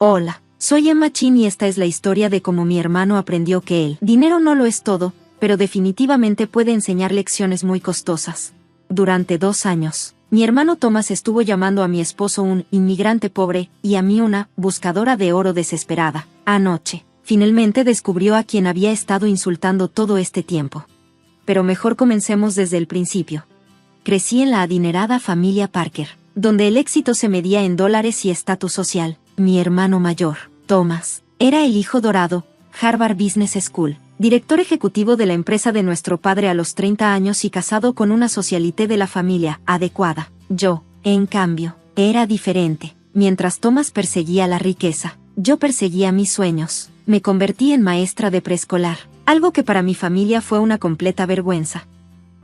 Hola, soy Emma Chin y esta es la historia de cómo mi hermano aprendió que el dinero no lo es todo, pero definitivamente puede enseñar lecciones muy costosas. Durante 2 años, mi hermano Thomas estuvo llamando a mi esposo un inmigrante pobre y a mí una buscadora de oro desesperada. Anoche, finalmente descubrió a quien había estado insultando todo este tiempo. Pero mejor comencemos desde el principio. Crecí en la adinerada familia Parker, donde el éxito se medía en dólares y estatus social. Mi hermano mayor, Thomas, era el hijo dorado, Harvard Business School, director ejecutivo de la empresa de nuestro padre a los 30 años y casado con una socialité de la familia adecuada. Yo, en cambio, era diferente. Mientras Thomas perseguía la riqueza, yo perseguía mis sueños. Me convertí en maestra de preescolar, algo que para mi familia fue una completa vergüenza.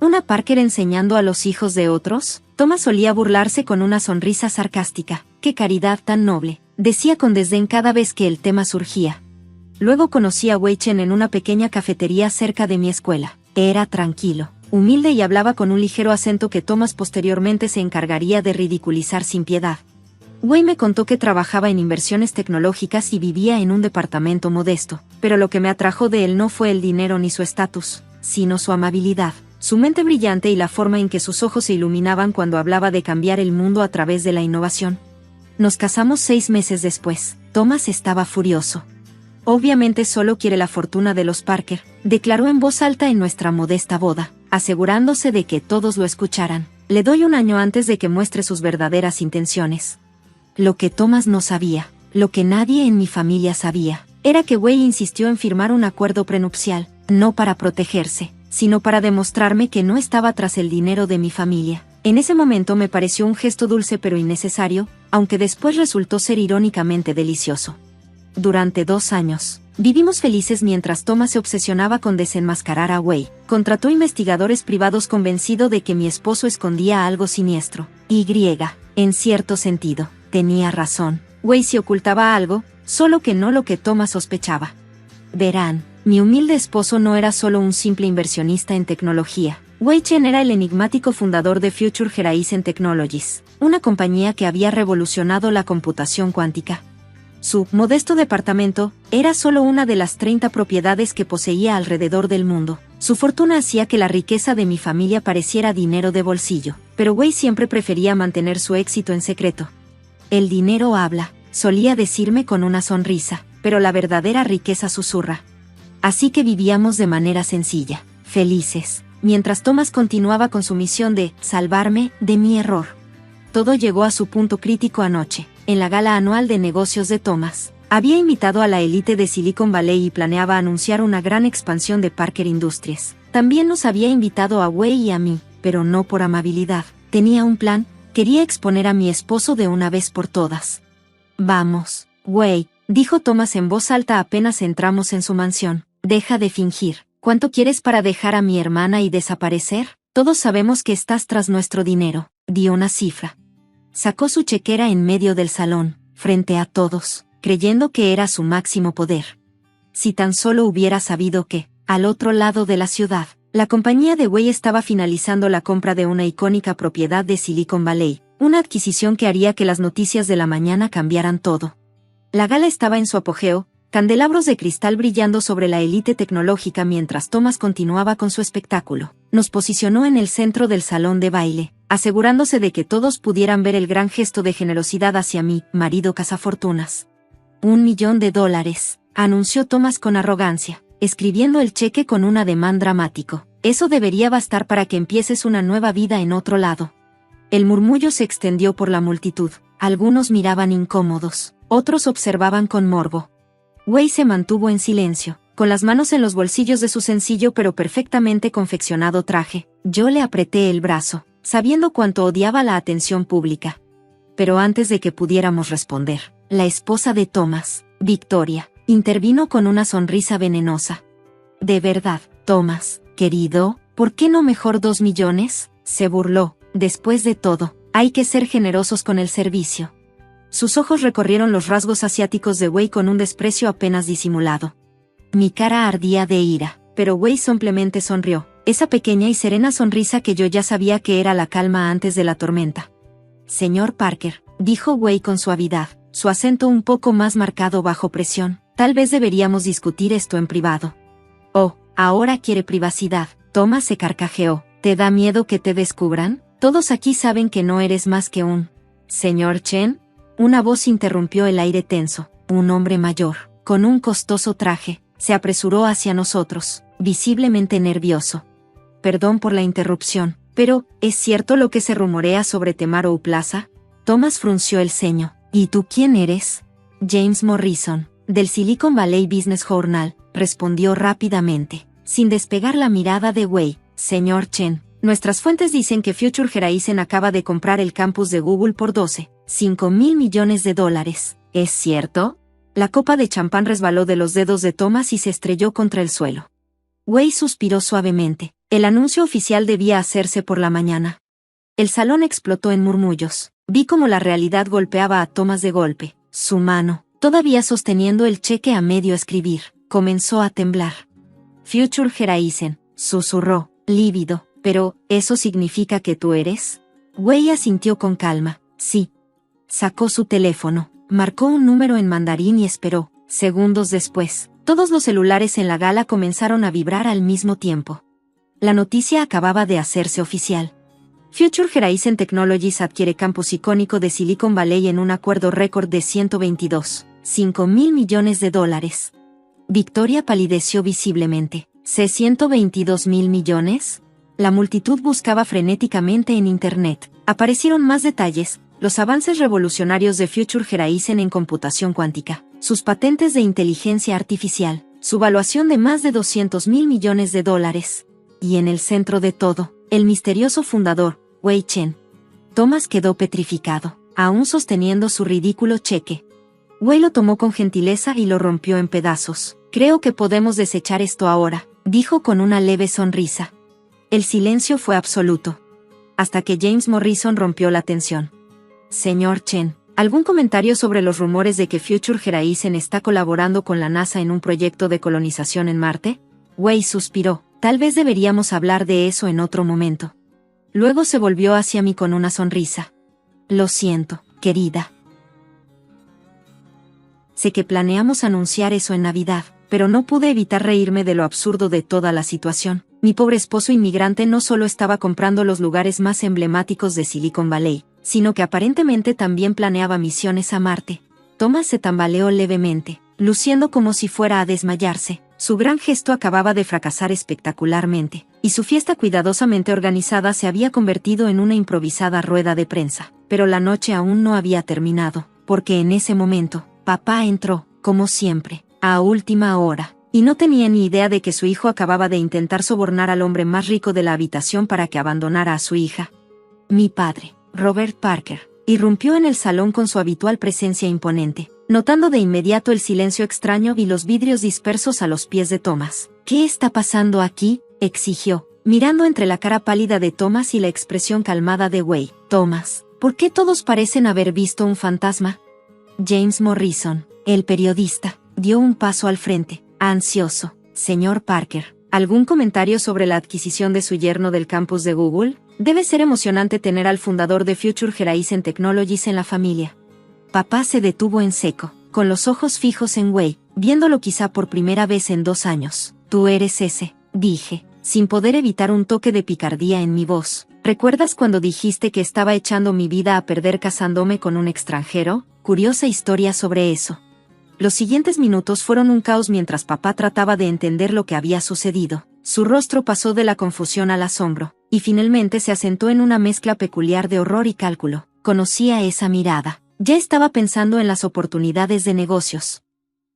¿Una Parker enseñando a los hijos de otros? Thomas solía burlarse con una sonrisa sarcástica. ¡Qué caridad tan noble!, decía con desdén cada vez que el tema surgía. Luego conocí a Wei Chen en una pequeña cafetería cerca de mi escuela. Era tranquilo, humilde y hablaba con un ligero acento que Thomas posteriormente se encargaría de ridiculizar sin piedad. Wei me contó que trabajaba en inversiones tecnológicas y vivía en un departamento modesto, pero lo que me atrajo de él no fue el dinero ni su estatus, sino su amabilidad, su mente brillante y la forma en que sus ojos se iluminaban cuando hablaba de cambiar el mundo a través de la innovación. Nos casamos 6 meses después. Thomas estaba furioso. Obviamente solo quiere la fortuna de los Parker, declaró en voz alta en nuestra modesta boda, asegurándose de que todos lo escucharan. Le doy 1 año antes de que muestre sus verdaderas intenciones. Lo que Thomas no sabía, lo que nadie en mi familia sabía, era que Wei insistió en firmar un acuerdo prenupcial, no para protegerse, sino para demostrarme que no estaba tras el dinero de mi familia. En ese momento me pareció un gesto dulce pero innecesario, aunque después resultó ser irónicamente delicioso. Durante 2 años, vivimos felices mientras Thomas se obsesionaba con desenmascarar a Wei. Contrató investigadores privados convencido de que mi esposo escondía algo siniestro. En cierto sentido, tenía razón. Wei se ocultaba algo, solo que no lo que Thomas sospechaba. Verán, mi humilde esposo no era solo un simple inversionista en tecnología. Wei Chen era el enigmático fundador de Future Horizon Technologies, una compañía que había revolucionado la computación cuántica. Su modesto departamento era solo una de las 30 propiedades que poseía alrededor del mundo. Su fortuna hacía que la riqueza de mi familia pareciera dinero de bolsillo, pero Wei siempre prefería mantener su éxito en secreto. El dinero habla, solía decirme con una sonrisa, pero la verdadera riqueza susurra. Así que vivíamos de manera sencilla, felices, mientras Thomas continuaba con su misión de salvarme de mi error. Todo llegó a su punto crítico anoche, en la gala anual de negocios de Thomas. Había invitado a la élite de Silicon Valley y planeaba anunciar una gran expansión de Parker Industries. También nos había invitado a Wei y a mí, pero no por amabilidad. Tenía un plan, quería exponer a mi esposo de una vez por todas. Vamos, Wei, dijo Thomas en voz alta apenas entramos en su mansión. Deja de fingir. ¿Cuánto quieres para dejar a mi hermana y desaparecer? Todos sabemos que estás tras nuestro dinero. Dio una cifra. Sacó su chequera en medio del salón, frente a todos, creyendo que era su máximo poder. Si tan solo hubiera sabido que, al otro lado de la ciudad, la compañía de Wei estaba finalizando la compra de una icónica propiedad de Silicon Valley, una adquisición que haría que las noticias de la mañana cambiaran todo. La gala estaba en su apogeo, candelabros de cristal brillando sobre la élite tecnológica mientras Thomas continuaba con su espectáculo. Nos posicionó en el centro del salón de baile, asegurándose de que todos pudieran ver el gran gesto de generosidad hacia mi marido cazafortunas. $1 millón, anunció Thomas con arrogancia, escribiendo el cheque con un ademán dramático. Eso debería bastar para que empieces una nueva vida en otro lado. El murmullo se extendió por la multitud. Algunos miraban incómodos, otros observaban con morbo. Wei se mantuvo en silencio, con las manos en los bolsillos de su sencillo pero perfectamente confeccionado traje. Yo le apreté el brazo, sabiendo cuánto odiaba la atención pública. Pero antes de que pudiéramos responder, la esposa de Thomas, Victoria, intervino con una sonrisa venenosa. «De verdad, Thomas, querido, ¿por qué no mejor 2 millones?» se burló. Después de todo, hay que ser generosos con el servicio. Sus ojos recorrieron los rasgos asiáticos de Wei con un desprecio apenas disimulado. Mi cara ardía de ira, pero Wei simplemente sonrió, esa pequeña y serena sonrisa que yo ya sabía que era la calma antes de la tormenta. Señor Parker, dijo Wei con suavidad, su acento un poco más marcado bajo presión. Tal vez deberíamos discutir esto en privado. Oh, ahora quiere privacidad. Thomas se carcajeó. ¿Te da miedo que te descubran? Todos aquí saben que no eres más que un... ¿Señor Chen? Una voz interrumpió el aire tenso. Un hombre mayor, con un costoso traje, se apresuró hacia nosotros, visiblemente nervioso. Perdón por la interrupción, pero, ¿es cierto lo que se rumorea sobre Tomorrow Plaza? Thomas frunció el ceño. ¿Y tú quién eres? James Morrison, del Silicon Valley Business Journal, respondió rápidamente, sin despegar la mirada de Wei. Señor Chen, nuestras fuentes dicen que Future Horizon acaba de comprar el campus de Google por $12.5 millones. ¿Es cierto? La copa de champán resbaló de los dedos de Thomas y se estrelló contra el suelo. Wei suspiró suavemente. El anuncio oficial debía hacerse por la mañana. El salón explotó en murmullos. Vi cómo la realidad golpeaba a Thomas de golpe. Su mano, todavía sosteniendo el cheque a medio escribir, comenzó a temblar. Future Horizon, susurró, lívido. Pero, ¿eso significa que tú eres? Wei asintió con calma. Sí. Sacó su teléfono, marcó un número en mandarín y esperó. Segundos después, todos los celulares en la gala comenzaron a vibrar al mismo tiempo. La noticia acababa de hacerse oficial. Future Horizon Technologies adquiere campus icónico de Silicon Valley en un acuerdo récord de $122.5 millones. Victoria palideció visiblemente. ¿$122 mil millones? La multitud buscaba frenéticamente en Internet. Aparecieron más detalles, los avances revolucionarios de Future Horizon en computación cuántica, sus patentes de inteligencia artificial, su valuación de más de $200 millones. Y en el centro de todo, el misterioso fundador, Wei Chen. Thomas quedó petrificado, aún sosteniendo su ridículo cheque. Wei lo tomó con gentileza y lo rompió en pedazos. Creo que podemos desechar esto ahora, dijo con una leve sonrisa. El silencio fue absoluto, hasta que James Morrison rompió la tensión. Señor Chen, ¿algún comentario sobre los rumores de que Future Horizon está colaborando con la NASA en un proyecto de colonización en Marte? Wei suspiró. Tal vez deberíamos hablar de eso en otro momento. Luego se volvió hacia mí con una sonrisa. Lo siento, querida. Sé que planeamos anunciar eso en Navidad, pero no pude evitar reírme de lo absurdo de toda la situación. Mi pobre esposo inmigrante no solo estaba comprando los lugares más emblemáticos de Silicon Valley, sino que aparentemente también planeaba misiones a Marte. Thomas se tambaleó levemente, luciendo como si fuera a desmayarse. Su gran gesto acababa de fracasar espectacularmente, y su fiesta cuidadosamente organizada se había convertido en una improvisada rueda de prensa. Pero la noche aún no había terminado, porque en ese momento, papá entró, como siempre, a última hora, y no tenía ni idea de que su hijo acababa de intentar sobornar al hombre más rico de la habitación para que abandonara a su hija. Mi padre, Robert Parker, irrumpió en el salón con su habitual presencia imponente, notando de inmediato el silencio extraño y los vidrios dispersos a los pies de Thomas. ¿Qué está pasando aquí?, exigió, mirando entre la cara pálida de Thomas y la expresión calmada de Wei. Thomas, ¿por qué todos parecen haber visto un fantasma? James Morrison, el periodista, dio un paso al frente, ansioso. Señor Parker, ¿algún comentario sobre la adquisición de su yerno del campus de Google? Debe ser emocionante tener al fundador de Future Horizon Technologies en la familia. Papá se detuvo en seco, con los ojos fijos en Wei, viéndolo quizá por primera vez en 2 años. Tú eres ese, dije, sin poder evitar un toque de picardía en mi voz. ¿Recuerdas cuando dijiste que estaba echando mi vida a perder casándome con un extranjero? Curiosa historia sobre eso. Los siguientes minutos fueron un caos mientras papá trataba de entender lo que había sucedido. Su rostro pasó de la confusión al asombro, y finalmente se asentó en una mezcla peculiar de horror y cálculo. Conocía esa mirada. Ya estaba pensando en las oportunidades de negocios.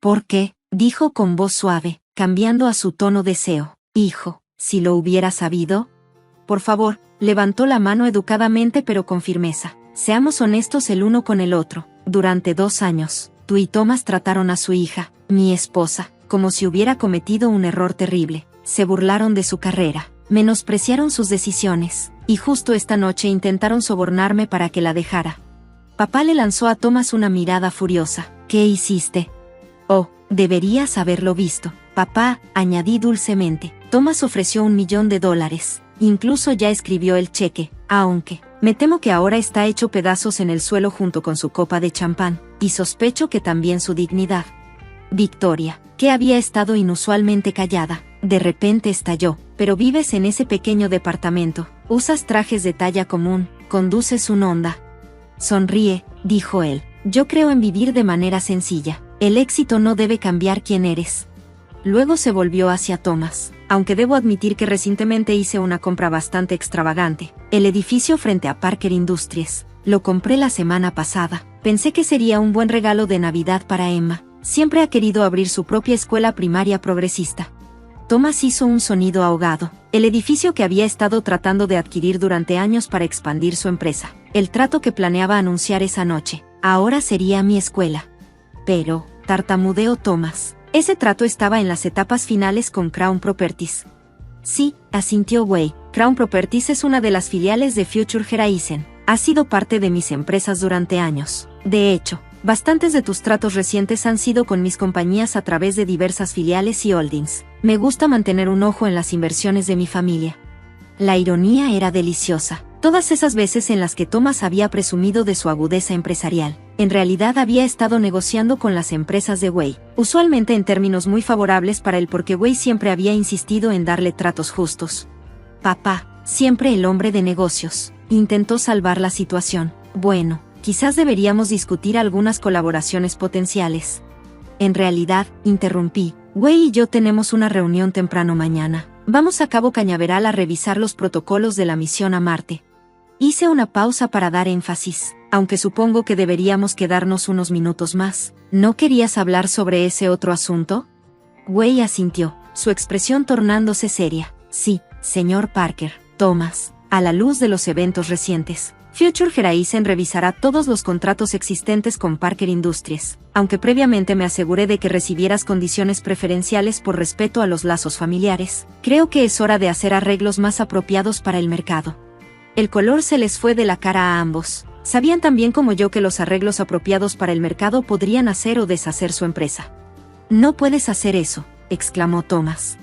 ¿Por qué?, dijo con voz suave, cambiando a su tono deseo. Hijo, si lo hubiera sabido. Por favor, levantó la mano educadamente pero con firmeza. Seamos honestos el uno con el otro. Durante 2 años, tú y Thomas trataron a su hija, mi esposa, como si hubiera cometido un error terrible. Se burlaron de su carrera, menospreciaron sus decisiones, y justo esta noche intentaron sobornarme para que la dejara. Papá le lanzó a Thomas una mirada furiosa. ¿Qué hiciste? Oh, deberías haberlo visto. Papá, añadí dulcemente. Thomas ofreció $1 millón. Incluso ya escribió el cheque, aunque, me temo que ahora está hecho pedazos en el suelo junto con su copa de champán. y sospecho que también su dignidad. Victoria, que había estado inusualmente callada, de repente estalló. Pero vives en ese pequeño departamento, usas trajes de talla común, conduces un Honda. Sonríe, dijo él. Yo creo en vivir de manera sencilla. El éxito no debe cambiar quién eres. Luego se volvió hacia Thomas. Aunque debo admitir que recientemente hice una compra bastante extravagante. El edificio frente a Parker Industries. Lo compré la semana pasada. Pensé que sería un buen regalo de Navidad para Emma. Siempre ha querido abrir su propia escuela primaria progresista. Thomas hizo un sonido ahogado. El edificio que había estado tratando de adquirir durante años para expandir su empresa. El trato que planeaba anunciar esa noche. Ahora sería mi escuela. Pero, tartamudeó Thomas. Ese trato estaba en las etapas finales con Crown Properties. Sí, asintió Wei. Crown Properties es una de las filiales de Future Horizon. Ha sido parte de mis empresas durante años. De hecho, bastantes de tus tratos recientes han sido con mis compañías a través de diversas filiales y holdings. Me gusta mantener un ojo en las inversiones de mi familia. La ironía era deliciosa. Todas esas veces en las que Thomas había presumido de su agudeza empresarial, en realidad había estado negociando con las empresas de Wei, usualmente en términos muy favorables para él porque Wei siempre había insistido en darle tratos justos. Papá, siempre el hombre de negocios, intentó salvar la situación. Bueno, quizás deberíamos discutir algunas colaboraciones potenciales. En realidad, interrumpí, Wei y yo tenemos una reunión temprano mañana. Vamos a Cabo Cañaveral a revisar los protocolos de la misión a Marte. Hice una pausa para dar énfasis, aunque supongo que deberíamos quedarnos unos minutos más. ¿No querías hablar sobre ese otro asunto? Wei asintió, su expresión tornándose seria. Sí, señor Parker. Thomas, a la luz de los eventos recientes, Future Horizon revisará todos los contratos existentes con Parker Industries, aunque previamente me aseguré de que recibieras condiciones preferenciales por respeto a los lazos familiares. Creo que es hora de hacer arreglos más apropiados para el mercado. El color se les fue de la cara a ambos. Sabían tan bien como yo que los arreglos apropiados para el mercado podrían hacer o deshacer su empresa. No puedes hacer eso, exclamó Thomas.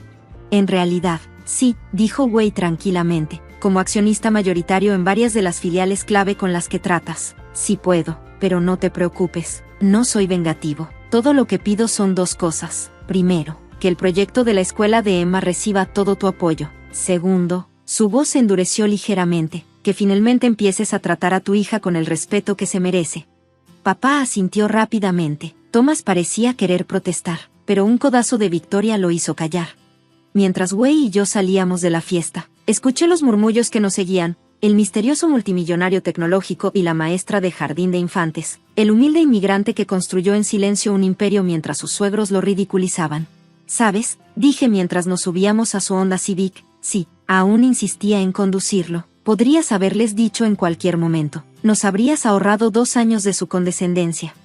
En realidad, sí, dijo Wei tranquilamente. Como accionista mayoritario en varias de las filiales clave con las que tratas. Sí puedo, pero no te preocupes, no soy vengativo. Todo lo que pido son dos cosas. Primero, que el proyecto de la escuela de Emma reciba todo tu apoyo. Segundo, su voz se endureció ligeramente, que finalmente empieces a tratar a tu hija con el respeto que se merece. Papá asintió rápidamente. Thomas parecía querer protestar, pero un codazo de Victoria lo hizo callar. Mientras Wei y yo salíamos de la fiesta, escuché los murmullos que nos seguían, el misterioso multimillonario tecnológico y la maestra de jardín de infantes, el humilde inmigrante que construyó en silencio un imperio mientras sus suegros lo ridiculizaban. ¿Sabes?, dije mientras nos subíamos a su Honda Civic, sí, aún insistía en conducirlo. Podrías haberles dicho en cualquier momento, nos habrías ahorrado 2 años de su condescendencia.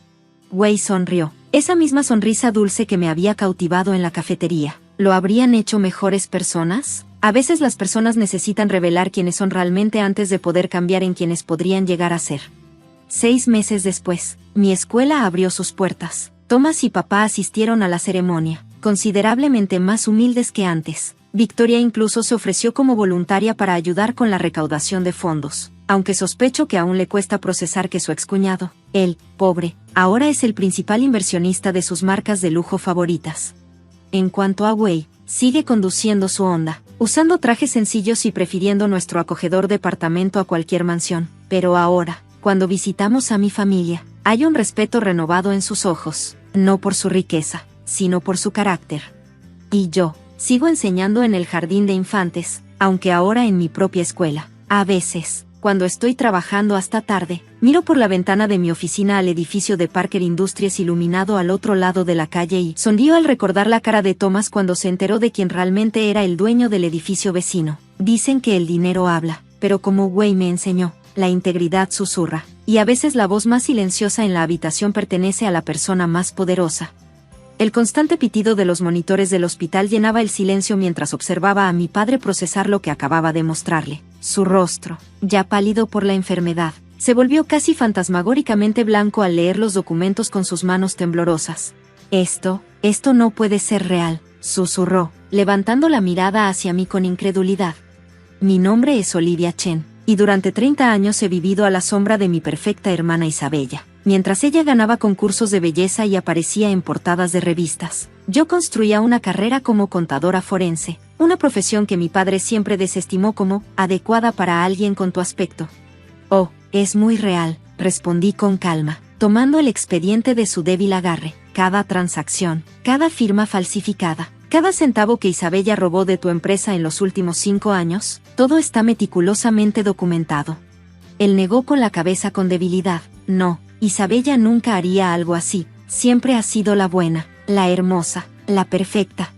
Wei sonrió, esa misma sonrisa dulce que me había cautivado en la cafetería. ¿Lo habrían hecho mejores personas? A veces las personas necesitan revelar quiénes son realmente antes de poder cambiar en quienes podrían llegar a ser. 6 meses después, mi escuela abrió sus puertas. Thomas y papá asistieron a la ceremonia, considerablemente más humildes que antes. Victoria incluso se ofreció como voluntaria para ayudar con la recaudación de fondos, aunque sospecho que aún le cuesta procesar que su excuñado, él, pobre, ahora es el principal inversionista de sus marcas de lujo favoritas. En cuanto a Wei, sigue conduciendo su Honda, usando trajes sencillos y prefiriendo nuestro acogedor departamento a cualquier mansión. Pero ahora, cuando visitamos a mi familia, hay un respeto renovado en sus ojos, no por su riqueza, sino por su carácter. Y yo, sigo enseñando en el jardín de infantes, aunque ahora en mi propia escuela. A veces, cuando estoy trabajando hasta tarde, miro por la ventana de mi oficina al edificio de Parker Industries iluminado al otro lado de la calle y sonrío al recordar la cara de Thomas cuando se enteró de quién realmente era el dueño del edificio vecino. Dicen que el dinero habla, pero como Wei me enseñó, la integridad susurra, y a veces la voz más silenciosa en la habitación pertenece a la persona más poderosa. El constante pitido de los monitores del hospital llenaba el silencio mientras observaba a mi padre procesar lo que acababa de mostrarle. Su rostro, ya pálido por la enfermedad, se volvió casi fantasmagóricamente blanco al leer los documentos con sus manos temblorosas. Esto no puede ser real, susurró, levantando la mirada hacia mí con incredulidad. Mi nombre es Olivia Chen, y durante 30 años he vivido a la sombra de mi perfecta hermana Isabella. Mientras ella ganaba concursos de belleza y aparecía en portadas de revistas, yo construía una carrera como contadora forense, una profesión que mi padre siempre desestimó como adecuada para alguien con tu aspecto. Oh, es muy real, respondí con calma, tomando el expediente de su débil agarre. Cada transacción, cada firma falsificada, cada centavo que Isabella robó de tu empresa en los últimos 5 años, todo está meticulosamente documentado. Él negó con la cabeza con debilidad. No, Isabella nunca haría algo así. Siempre ha sido la buena, la hermosa, la perfecta.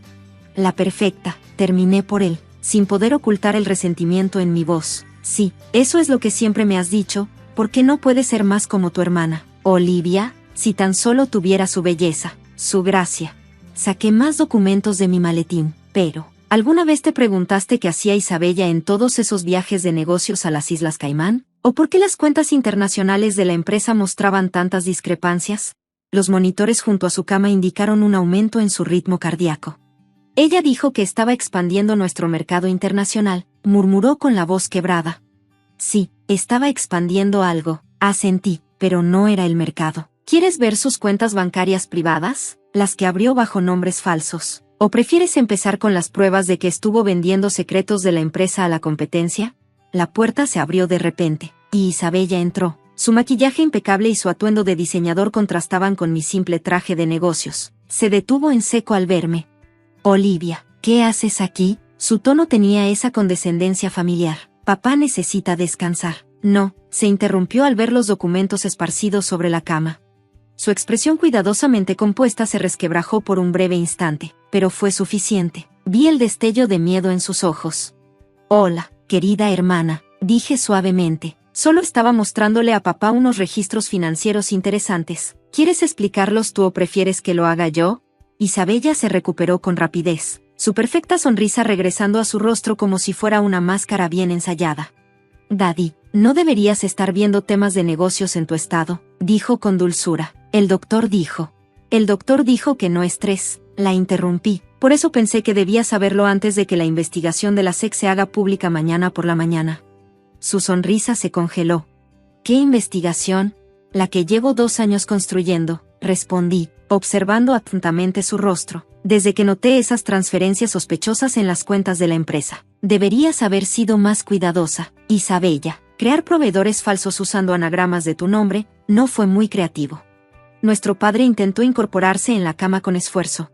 La perfecta, terminé por él, sin poder ocultar el resentimiento en mi voz. Sí, eso es lo que siempre me has dicho, porque no puedes ser más como tu hermana, Olivia, si tan solo tuviera su belleza, su gracia. Saqué más documentos de mi maletín, pero, ¿alguna vez te preguntaste qué hacía Isabella en todos esos viajes de negocios a las Islas Caimán? ¿O por qué las cuentas internacionales de la empresa mostraban tantas discrepancias? Los monitores junto a su cama indicaron un aumento en su ritmo cardíaco. Ella dijo que estaba expandiendo nuestro mercado internacional, murmuró con la voz quebrada. Sí, estaba expandiendo algo, asentí, pero no era el mercado. ¿Quieres ver sus cuentas bancarias privadas, las que abrió bajo nombres falsos? ¿O prefieres empezar con las pruebas de que estuvo vendiendo secretos de la empresa a la competencia? La puerta se abrió de repente, y Isabella entró. Su maquillaje impecable y su atuendo de diseñador contrastaban con mi simple traje de negocios. Se detuvo en seco al verme. Olivia, ¿qué haces aquí? Su tono tenía esa condescendencia familiar. Papá necesita descansar. No, se interrumpió al ver los documentos esparcidos sobre la cama. Su expresión cuidadosamente compuesta se resquebrajó por un breve instante, pero fue suficiente. Vi el destello de miedo en sus ojos. Hola, querida hermana, dije suavemente. Solo estaba mostrándole a papá unos registros financieros interesantes. ¿Quieres explicarlos tú o prefieres que lo haga yo? Isabella se recuperó con rapidez, su perfecta sonrisa regresando a su rostro como si fuera una máscara bien ensayada. Daddy, no deberías estar viendo temas de negocios en tu estado, dijo con dulzura. El doctor dijo que no estrés, la interrumpí. Por eso pensé que debía saberlo antes de que la investigación de la SEC se haga pública mañana por la mañana. Su sonrisa se congeló. ¿Qué investigación? La que llevo 2 años construyendo, respondí, observando atentamente su rostro. Desde que noté esas transferencias sospechosas en las cuentas de la empresa. Deberías haber sido más cuidadosa, Isabella. Crear proveedores falsos usando anagramas de tu nombre no fue muy creativo. Nuestro padre intentó incorporarse en la cama con esfuerzo.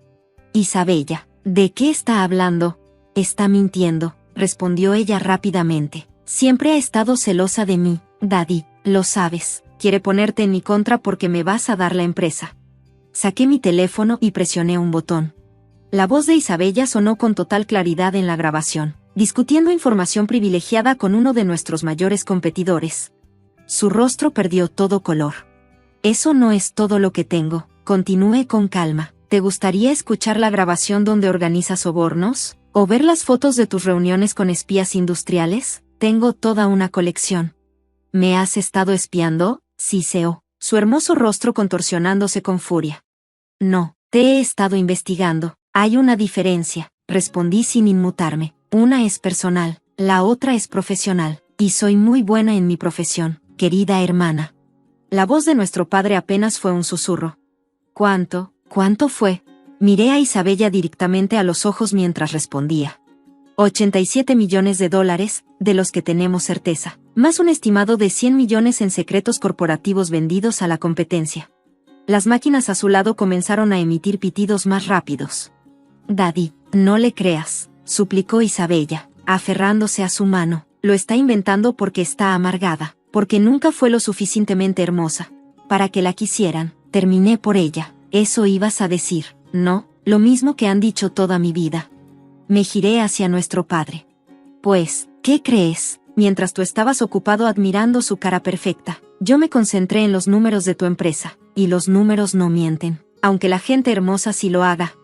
Isabella, ¿de qué está hablando? Está mintiendo, respondió ella rápidamente. Siempre ha estado celosa de mí, Daddy, lo sabes. Quiere ponerte en mi contra porque me vas a dar la empresa. Saqué mi teléfono y presioné un botón. La voz de Isabella sonó con total claridad en la grabación, discutiendo información privilegiada con uno de nuestros mayores competidores. Su rostro perdió todo color. Eso no es todo lo que tengo, continué con calma. ¿Te gustaría escuchar la grabación donde organizas sobornos? ¿O ver las fotos de tus reuniones con espías industriales? Tengo toda una colección. ¿Me has estado espiando? Siseó, su hermoso rostro contorsionándose con furia. No, te he estado investigando. Hay una diferencia, respondí sin inmutarme. Una es personal, la otra es profesional, y soy muy buena en mi profesión, querida hermana. La voz de nuestro padre apenas fue un susurro. ¿Cuánto fue? Miré a Isabella directamente a los ojos mientras respondía. 87 millones de dólares, de los que tenemos certeza, más un estimado de 100 millones en secretos corporativos vendidos a la competencia. Las máquinas a su lado comenzaron a emitir pitidos más rápidos. Daddy, no le creas, suplicó Isabella, aferrándose a su mano. Lo está inventando porque está amargada, porque nunca fue lo suficientemente hermosa para que la quisieran. Terminé por ella. Eso ibas a decir, ¿no? Lo mismo que han dicho toda mi vida. Me giré hacia nuestro padre. Pues, ¿qué crees? Mientras tú estabas ocupado admirando su cara perfecta, yo me concentré en los números de tu empresa, y los números no mienten, aunque la gente hermosa sí lo haga.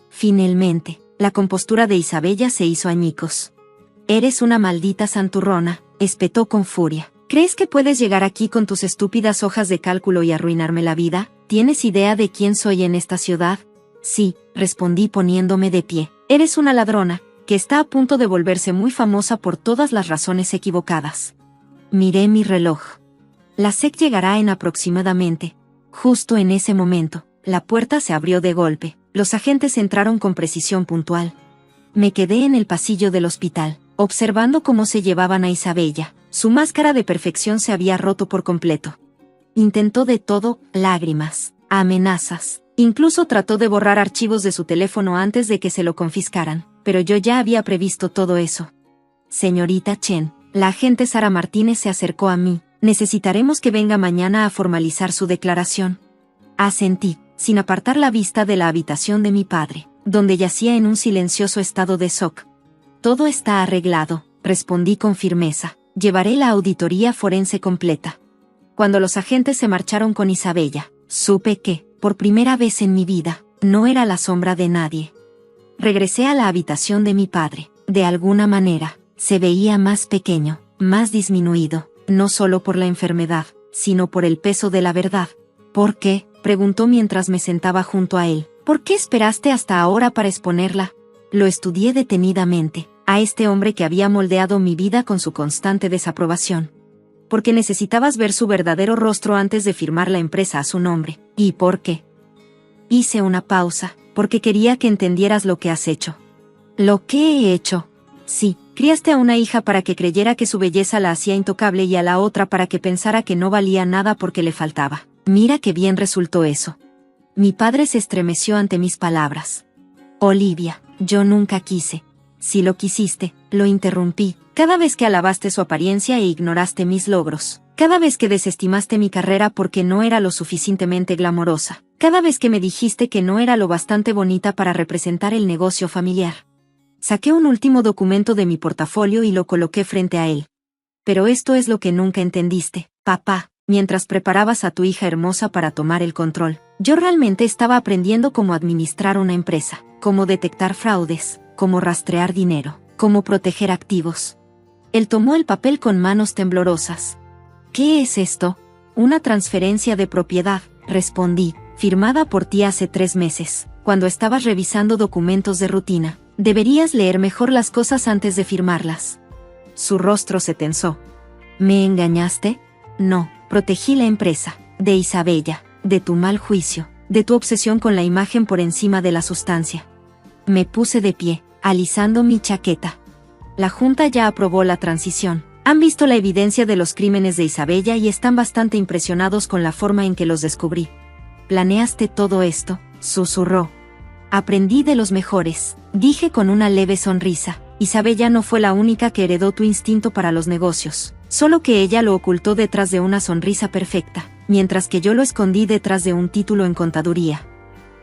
Finalmente, la compostura de Isabella se hizo añicos. Eres una maldita santurrona, espetó con furia. ¿Crees que puedes llegar aquí con tus estúpidas hojas de cálculo y arruinarme la vida? ¿Tienes idea de quién soy en esta ciudad? Sí, respondí poniéndome de pie. Eres una ladrona, que está a punto de volverse muy famosa por todas las razones equivocadas. Miré mi reloj. La SEC llegará en aproximadamente. Justo en ese momento, la puerta se abrió de golpe. Los agentes entraron con precisión puntual. Me quedé en el pasillo del hospital, observando cómo se llevaban a Isabella. Su máscara de perfección se había roto por completo. Intentó de todo, lágrimas, amenazas. Incluso trató de borrar archivos de su teléfono antes de que se lo confiscaran, pero yo ya había previsto todo eso. Señorita Chen, la agente Sara Martínez se acercó a mí. Necesitaremos que venga mañana a formalizar su declaración. Asentí, sin apartar la vista de la habitación de mi padre, donde yacía en un silencioso estado de shock. Todo está arreglado, respondí con firmeza. Llevaré la auditoría forense completa. Cuando los agentes se marcharon con Isabella, supe que, por primera vez en mi vida, no era la sombra de nadie. Regresé a la habitación de mi padre. De alguna manera, se veía más pequeño, más disminuido, no solo por la enfermedad, sino por el peso de la verdad. ¿Por qué?, preguntó mientras me sentaba junto a él. ¿Por qué esperaste hasta ahora para exponerla? Lo estudié detenidamente, a este hombre que había moldeado mi vida con su constante desaprobación. Porque necesitabas ver su verdadero rostro antes de firmar la empresa a su nombre. ¿Y por qué? Hice una pausa, porque quería que entendieras lo que has hecho. ¿Lo que he hecho? Sí, criaste a una hija para que creyera que su belleza la hacía intocable y a la otra para que pensara que no valía nada porque le faltaba. Mira qué bien resultó eso. Mi padre se estremeció ante mis palabras. Olivia, yo nunca quise. Si lo quisiste, lo interrumpí. Cada vez que alabaste su apariencia e ignoraste mis logros. Cada vez que desestimaste mi carrera porque no era lo suficientemente glamorosa. Cada vez que me dijiste que no era lo bastante bonita para representar el negocio familiar. Saqué un último documento de mi portafolio y lo coloqué frente a él. Pero esto es lo que nunca entendiste, papá. Mientras preparabas a tu hija hermosa para tomar el control, yo realmente estaba aprendiendo cómo administrar una empresa, cómo detectar fraudes, cómo rastrear dinero, cómo proteger activos. Él tomó el papel con manos temblorosas. ¿Qué es esto? Una transferencia de propiedad, respondí, firmada por ti hace 3 meses, cuando estabas revisando documentos de rutina. Deberías leer mejor las cosas antes de firmarlas. Su rostro se tensó. ¿Me engañaste? No, protegí la empresa, de Isabella, de tu mal juicio, de tu obsesión con la imagen por encima de la sustancia. Me puse de pie, alisando mi chaqueta. La Junta ya aprobó la transición. Han visto la evidencia de los crímenes de Isabella y están bastante impresionados con la forma en que los descubrí. ¿Planeaste todo esto?, susurró. Aprendí de los mejores, dije con una leve sonrisa. Isabella no fue la única que heredó tu instinto para los negocios, solo que ella lo ocultó detrás de una sonrisa perfecta, mientras que yo lo escondí detrás de un título en contaduría.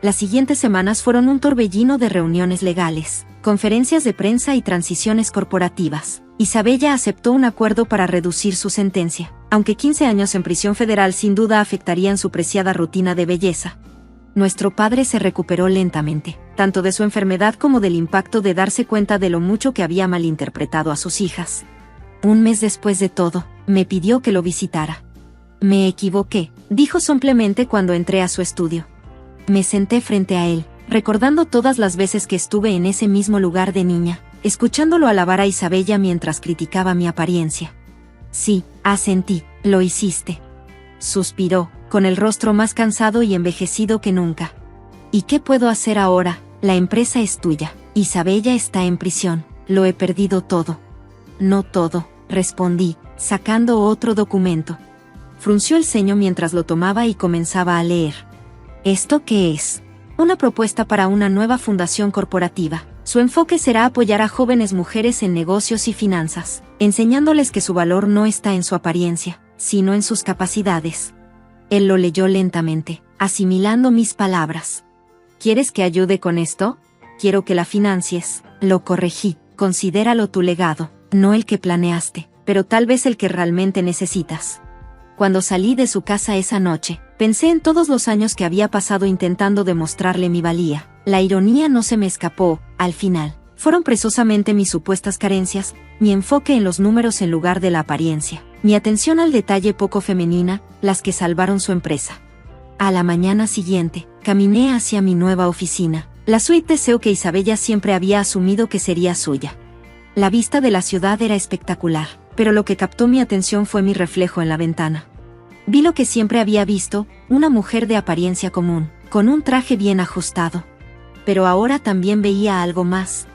Las siguientes semanas fueron un torbellino de reuniones legales, conferencias de prensa y transiciones corporativas. Isabella aceptó un acuerdo para reducir su sentencia, aunque 15 años en prisión federal sin duda afectarían su preciada rutina de belleza. Nuestro padre se recuperó lentamente, tanto de su enfermedad como del impacto de darse cuenta de lo mucho que había malinterpretado a sus hijas. Un mes después de todo, me pidió que lo visitara. Me equivoqué, dijo sombremente cuando entré a su estudio. Me senté frente a él, recordando todas las veces que estuve en ese mismo lugar de niña, escuchándolo alabar a Isabella mientras criticaba mi apariencia. Sí, asentí, lo hiciste. Suspiró, con el rostro más cansado y envejecido que nunca. ¿Y qué puedo hacer ahora? La empresa es tuya. Isabella está en prisión. Lo he perdido todo. No todo, respondí, sacando otro documento. Frunció el ceño mientras lo tomaba y comenzaba a leer. ¿Esto qué es? Una propuesta para una nueva fundación corporativa. Su enfoque será apoyar a jóvenes mujeres en negocios y finanzas, enseñándoles que su valor no está en su apariencia, sino en sus capacidades. Él lo leyó lentamente, asimilando mis palabras. ¿Quieres que ayude con esto? Quiero que la financies. Lo corregí. Considéralo tu legado, no el que planeaste, pero tal vez el que realmente necesitas. Cuando salí de su casa esa noche, pensé en todos los años que había pasado intentando demostrarle mi valía. La ironía no se me escapó, al final. Fueron precisamente mis supuestas carencias, mi enfoque en los números en lugar de la apariencia, mi atención al detalle poco femenina, las que salvaron su empresa. A la mañana siguiente, caminé hacia mi nueva oficina, la suite deseo que Isabella siempre había asumido que sería suya. La vista de la ciudad era espectacular, pero lo que captó mi atención fue mi reflejo en la ventana. Vi lo que siempre había visto, una mujer de apariencia común, con un traje bien ajustado. Pero ahora también veía algo más.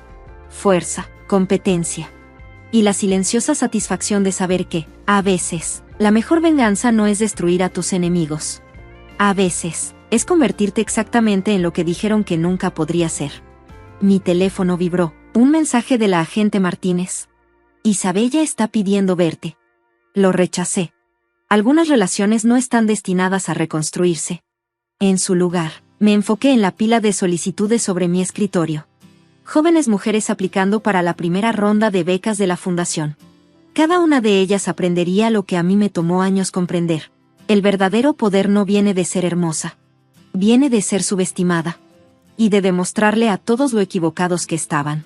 Fuerza, competencia. Y la silenciosa satisfacción de saber que, a veces, la mejor venganza no es destruir a tus enemigos. A veces, es convertirte exactamente en lo que dijeron que nunca podría ser. Mi teléfono vibró. Un mensaje de la agente Martínez. Isabella está pidiendo verte. Lo rechacé. Algunas relaciones no están destinadas a reconstruirse. En su lugar, me enfoqué en la pila de solicitudes sobre mi escritorio. Jóvenes mujeres aplicando para la primera ronda de becas de la fundación. Cada una de ellas aprendería lo que a mí me tomó años comprender. El verdadero poder no viene de ser hermosa. Viene de ser subestimada. Y de demostrarle a todos lo equivocados que estaban.